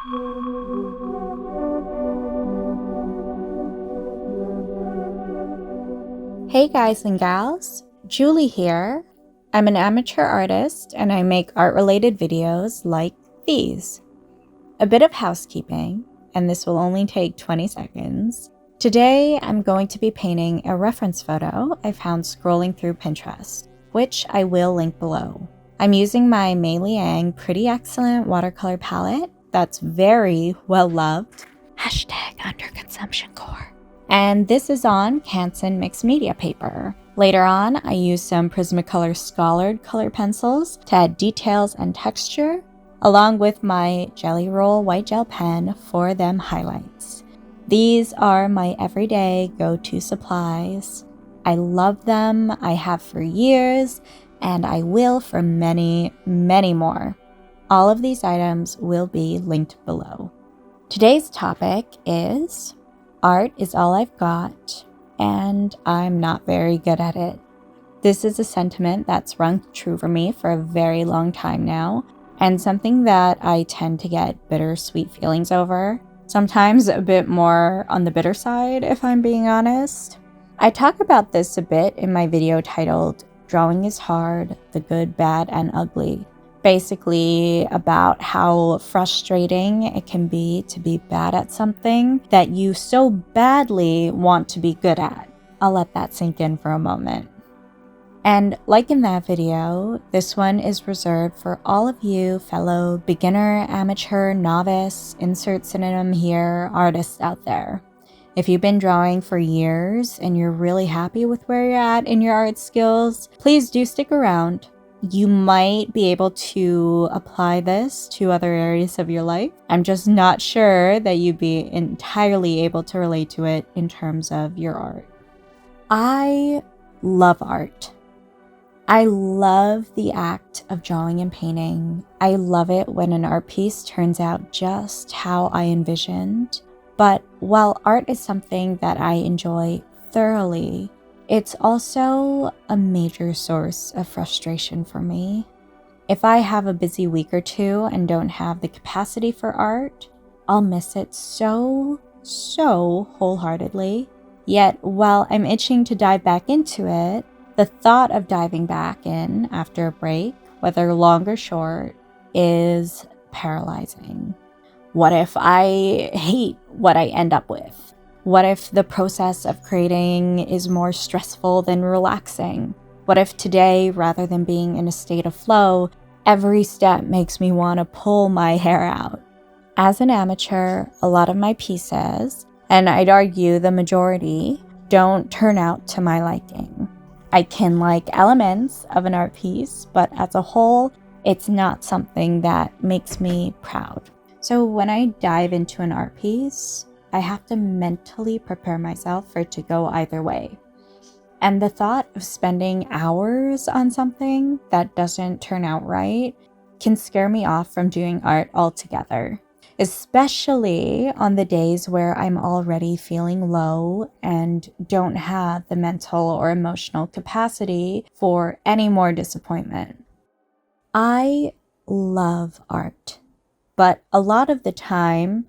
Hey guys and gals, Julie here. I'm an amateur artist and I make art-related videos like these. A bit of housekeeping, and this will only take 20 seconds. Today I'm going to be painting a reference photo I found scrolling through Pinterest, which I will link below. I'm using my Mei Liang Pretty Excellent watercolor palette that's very well loved. #underconsumptioncore. And this is on Canson mixed media paper. Later on, I used some Prismacolor Scholard color pencils to add details and texture, along with my Jelly Roll white gel pen for them highlights. These are my everyday go-to supplies. I love them, I have for years, and I will for many, many more. All of these items will be linked below. Today's topic is art is all I've got, and I'm not very good at it. This is a sentiment that's rung true for me for a very long time now, and something that I tend to get bittersweet feelings over. Sometimes a bit more on the bitter side, if I'm being honest. I talk about this a bit in my video titled Drawing is Hard, the Good, Bad, and Ugly. Basically about how frustrating it can be to be bad at something that you so badly want to be good at. I'll let that sink in for a moment. And like in that video, this one is reserved for all of you fellow beginner, amateur, novice, insert synonym here, artists out there. If you've been drawing for years and you're really happy with where you're at in your art skills, please do stick around. You might be able to apply this to other areas of your life. I'm just not sure that you'd be entirely able to relate to it in terms of your art. I love art. I love the act of drawing and painting. I love it when an art piece turns out just how I envisioned. But while art is something that I enjoy thoroughly, it's also a major source of frustration for me. If I have a busy week or two and don't have the capacity for art, I'll miss it so wholeheartedly. Yet while I'm itching to dive back into it, the thought of diving back in after a break, whether long or short, is paralyzing. What if I hate what I end up with? What if the process of creating is more stressful than relaxing? What if today, rather than being in a state of flow, every step makes me want to pull my hair out? As an amateur, a lot of my pieces, and I'd argue the majority, don't turn out to my liking. I can like elements of an art piece, but as a whole, it's not something that makes me proud. So when I dive into an art piece, I have to mentally prepare myself for it to go either way. And the thought of spending hours on something that doesn't turn out right can scare me off from doing art altogether, especially on the days where I'm already feeling low and don't have the mental or emotional capacity for any more disappointment. I love art, but a lot of the time,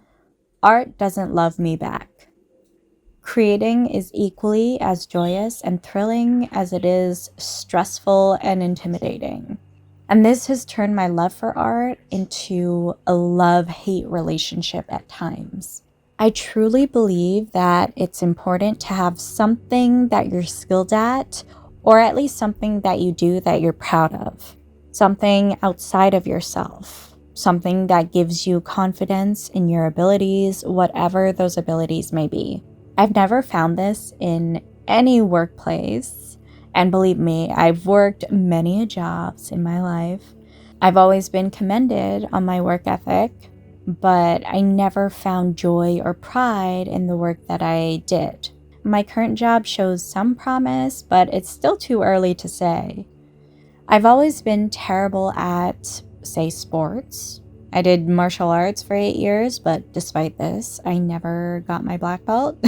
art doesn't love me back. Creating is equally as joyous and thrilling as it is stressful and intimidating. And this has turned my love for art into a love-hate relationship at times. I truly believe that it's important to have something that you're skilled at, or at least something that you do that you're proud of. Something outside of yourself. Something that gives you confidence in your abilities, whatever those abilities may be. I've never found this in any workplace, and believe me, I've worked many jobs in my life. I've always been commended on my work ethic, but I never found joy or pride in the work that I did. My current job shows some promise, but it's still too early to say. I've always been terrible at say sports. I did martial arts for 8 years, but despite this, I never got my black belt.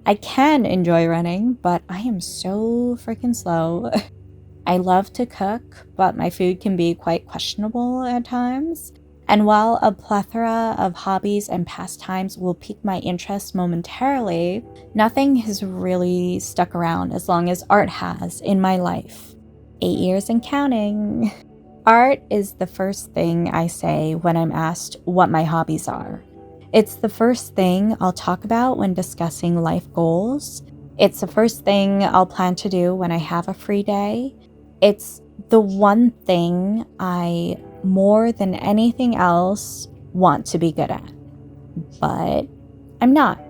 I can enjoy running, but I am so freaking slow. I love to cook, but my food can be quite questionable at times. And while a plethora of hobbies and pastimes will pique my interest momentarily, nothing has really stuck around as long as art has in my life. 8 years and counting. Art is the first thing I say when I'm asked what my hobbies are. It's the first thing I'll talk about when discussing life goals. It's the first thing I'll plan to do when I have a free day. It's the one thing I, more than anything else, want to be good at. But I'm not.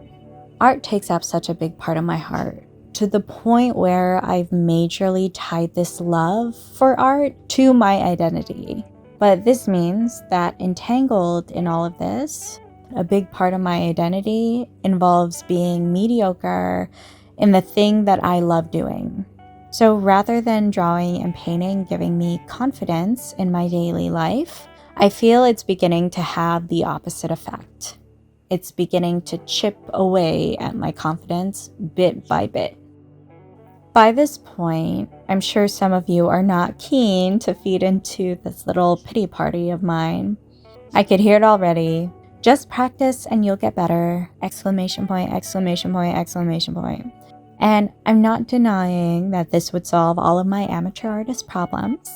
Art takes up such a big part of my heart, to the point where I've majorly tied this love for art to my identity. But this means that entangled in all of this, a big part of my identity involves being mediocre in the thing that I love doing. So rather than drawing and painting giving me confidence in my daily life, I feel it's beginning to have the opposite effect. It's beginning to chip away at my confidence bit by bit. By this point, I'm sure some of you are not keen to feed into this little pity party of mine. I could hear it already. Just practice and you'll get better! Exclamation point, exclamation point, exclamation point. And I'm not denying that this would solve all of my amateur artist problems.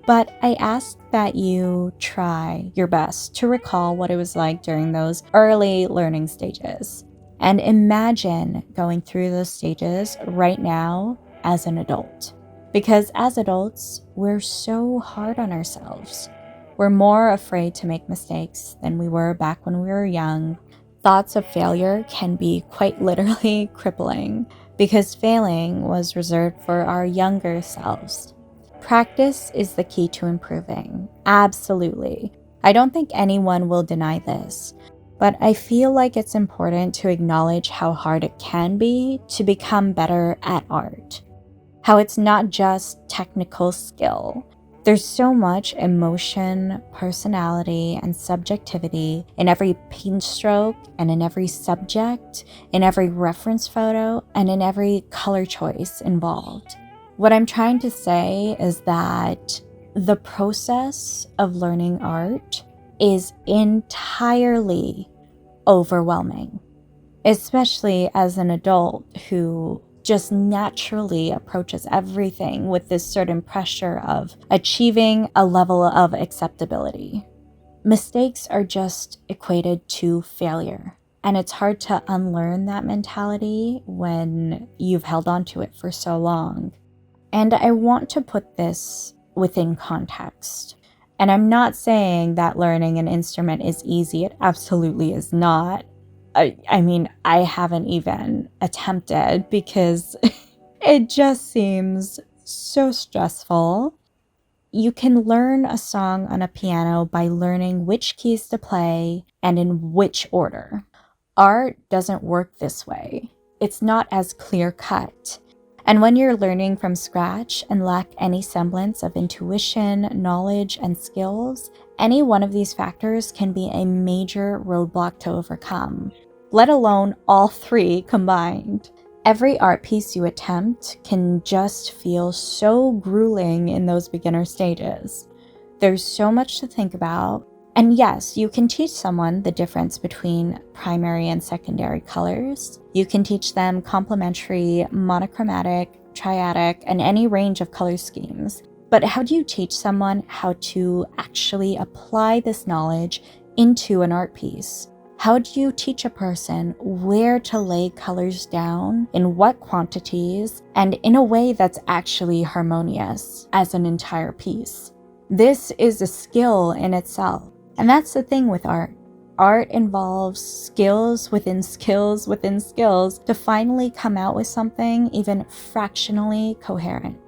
But I ask that you try your best to recall what it was like during those early learning stages. And imagine going through those stages right now as an adult. Because as adults, we're so hard on ourselves. We're more afraid to make mistakes than we were back when we were young. Thoughts of failure can be quite literally crippling, because failing was reserved for our younger selves. Practice is the key to improving. Absolutely. I don't think anyone will deny this, but I feel like it's important to acknowledge how hard it can be to become better at art. How it's not just technical skill. There's so much emotion, personality, and subjectivity in every paint stroke and in every subject, in every reference photo, and in every color choice involved. What I'm trying to say is that the process of learning art is entirely overwhelming, especially as an adult who just naturally approaches everything with this certain pressure of achieving a level of acceptability. Mistakes are just equated to failure, and it's hard to unlearn that mentality when you've held on to it for so long. And I want to put this within context. And I'm not saying that learning an instrument is easy. It absolutely is not. I mean, I haven't even attempted because it just seems so stressful. You can learn a song on a piano by learning which keys to play and in which order. Art doesn't work this way. It's not as clear-cut. And when you're learning from scratch and lack any semblance of intuition, knowledge, and skills, any one of these factors can be a major roadblock to overcome, let alone all three combined. Every art piece you attempt can just feel so grueling in those beginner stages. There's so much to think about. And yes, you can teach someone the difference between primary and secondary colors. You can teach them complementary, monochromatic, triadic, and any range of color schemes. But how do you teach someone how to actually apply this knowledge into an art piece? How do you teach a person where to lay colors down, in what quantities, and in a way that's actually harmonious as an entire piece? This is a skill in itself. And that's the thing with art. Art involves skills within skills within skills to finally come out with something even fractionally coherent.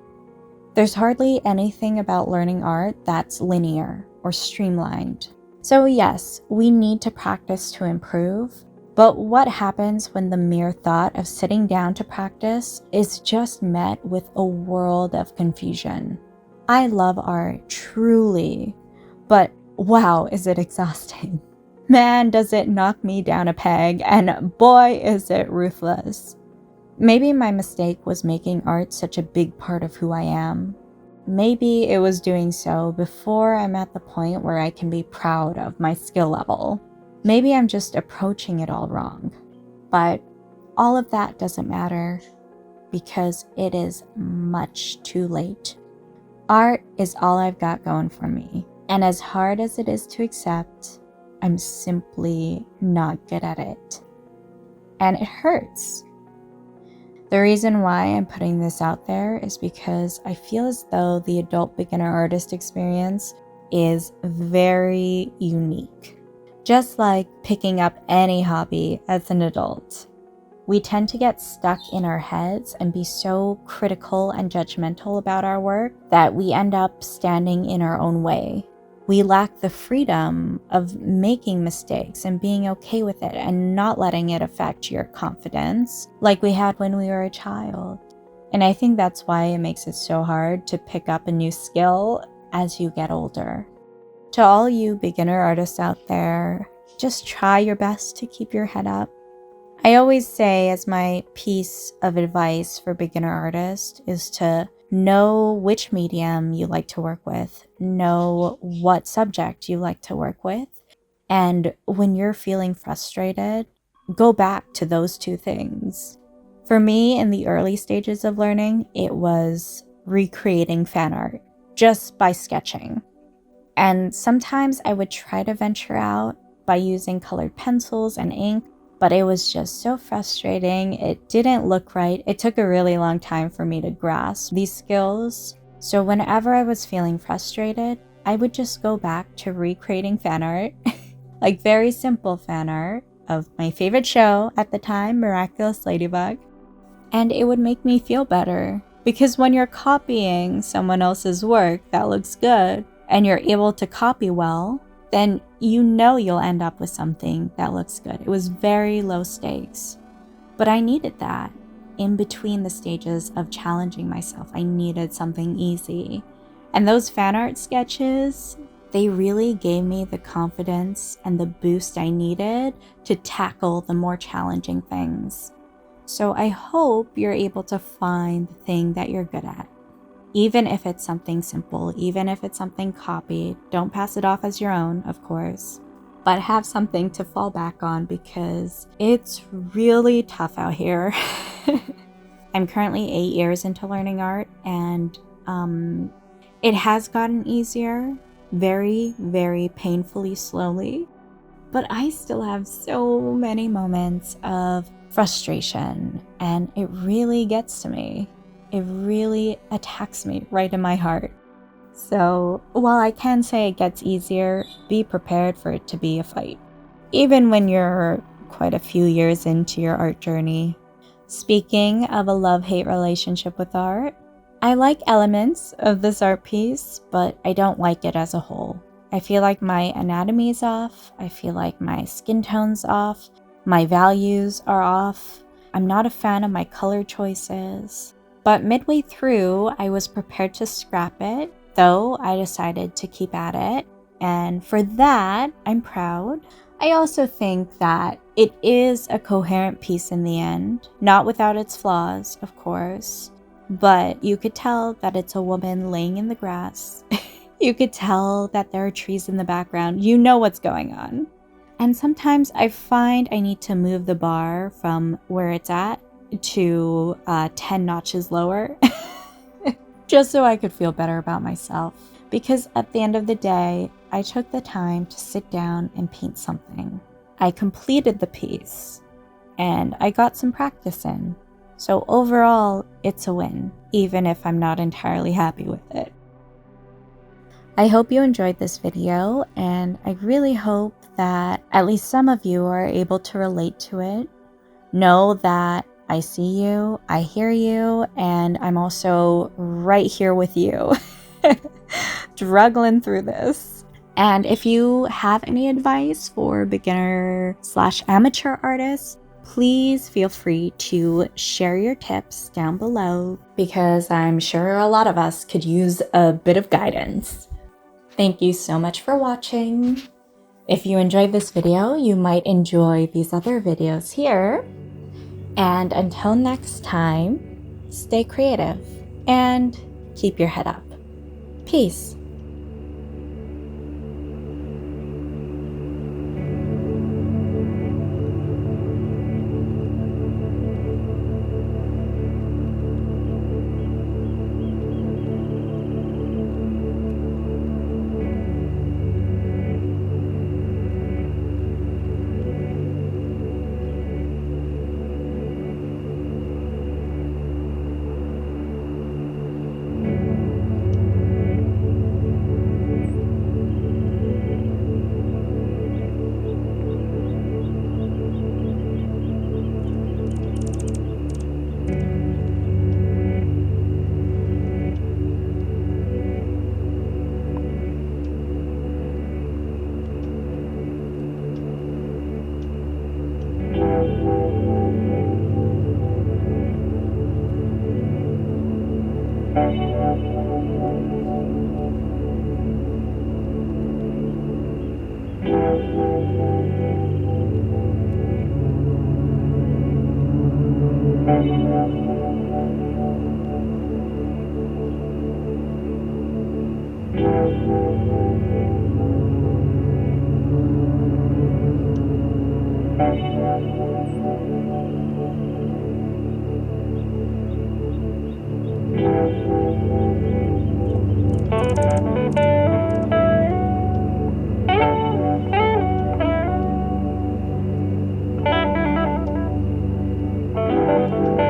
There's hardly anything about learning art that's linear or streamlined. So yes, we need to practice to improve, but what happens when the mere thought of sitting down to practice is just met with a world of confusion? I love art, truly, but wow, is it exhausting. Man, does it knock me down a peg, and boy, is it ruthless. Maybe my mistake was making art such a big part of who I am. maybe it was doing so before I'm at the point where I can be proud of my skill level. Maybe I'm just approaching it all wrong. But all of that doesn't matter because it is much too late. Art is all I've got going for me. And as hard as it is to accept, I'm simply not good at it. And it hurts. The reason why I'm putting this out there is because I feel as though the adult beginner artist experience is very unique. Just like picking up any hobby as an adult, we tend to get stuck in our heads and be so critical and judgmental about our work that we end up standing in our own way. We lack the freedom of making mistakes and being okay with it and not letting it affect your confidence like we had when we were a child. And I think that's why it makes it so hard to pick up a new skill as you get older. To all you beginner artists out there, just try your best to keep your head up. I always say as my piece of advice for beginner artists is to know which medium you like to work with, know what subject you like to work with, and when you're feeling frustrated, go back to those two things. For me, in the early stages of learning, it was recreating fan art just by sketching. And sometimes I would try to venture out by using colored pencils and ink, but it was just so frustrating. It didn't look right. It took a really long time for me to grasp these skills. So whenever I was feeling frustrated, I would just go back to recreating fan art, like very simple fan art of my favorite show at the time, Miraculous Ladybug. And it would make me feel better because when you're copying someone else's work that looks good and you're able to copy well, then you know you'll end up with something that looks good. It was very low stakes. But I needed that. In between the stages of challenging myself, I needed something easy. And those fan art sketches, they really gave me the confidence and the boost I needed to tackle the more challenging things. So I hope you're able to find the thing that you're good at. Even if it's something simple, even if it's something copied, don't pass it off as your own, of course, but have something to fall back on because it's really tough out here. I'm currently 8 years into learning art and it has gotten easier, very, very painfully slowly, but I still have so many moments of frustration and it really gets to me. It really attacks me right in my heart. So while I can say it gets easier, be prepared for it to be a fight, even when you're quite a few years into your art journey. Speaking of a love-hate relationship with art, I like elements of this art piece, but I don't like it as a whole. I feel like my anatomy is off. I feel like my skin tone's off. My values are off. I'm not a fan of my color choices. But midway through, I was prepared to scrap it, though I decided to keep at it. And for that, I'm proud. I also think that it is a coherent piece in the end, not without its flaws, of course. But you could tell that it's a woman laying in the grass. You could tell that there are trees in the background. You know what's going on. And sometimes I find I need to move the bar from where it's at to 10 notches lower just so I could feel better about myself. Because at the end of the day, I took the time to sit down and paint something. I completed the piece and I got some practice in. So overall, it's a win, even if I'm not entirely happy with it. I hope you enjoyed this video, and I really hope that at least some of you are able to relate to it. Know that I see you, I hear you, and I'm also right here with you, struggling through this. And if you have any advice for beginner/amateur artists, please feel free to share your tips down below because I'm sure a lot of us could use a bit of guidance. Thank you so much for watching. If you enjoyed this video, you might enjoy these other videos here. And until next time, stay creative and keep your head up. Peace.